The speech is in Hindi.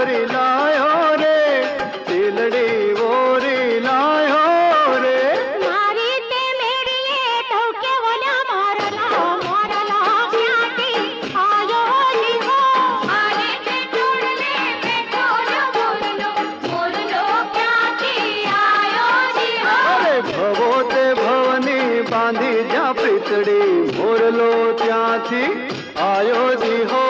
ओरी लायो रे, तिलड़ी ओरी लायो रे। मारी ते मेरी तो के बोला मारला क्याटी आयो जी हो। मारी ते तोड़ले बेठोलो मोरलो क्याटी आयो जी हो। अरे भवो ते भवनी बांधी जा प्रीतड़ी, मोरलो त्याथी आयो जी हो।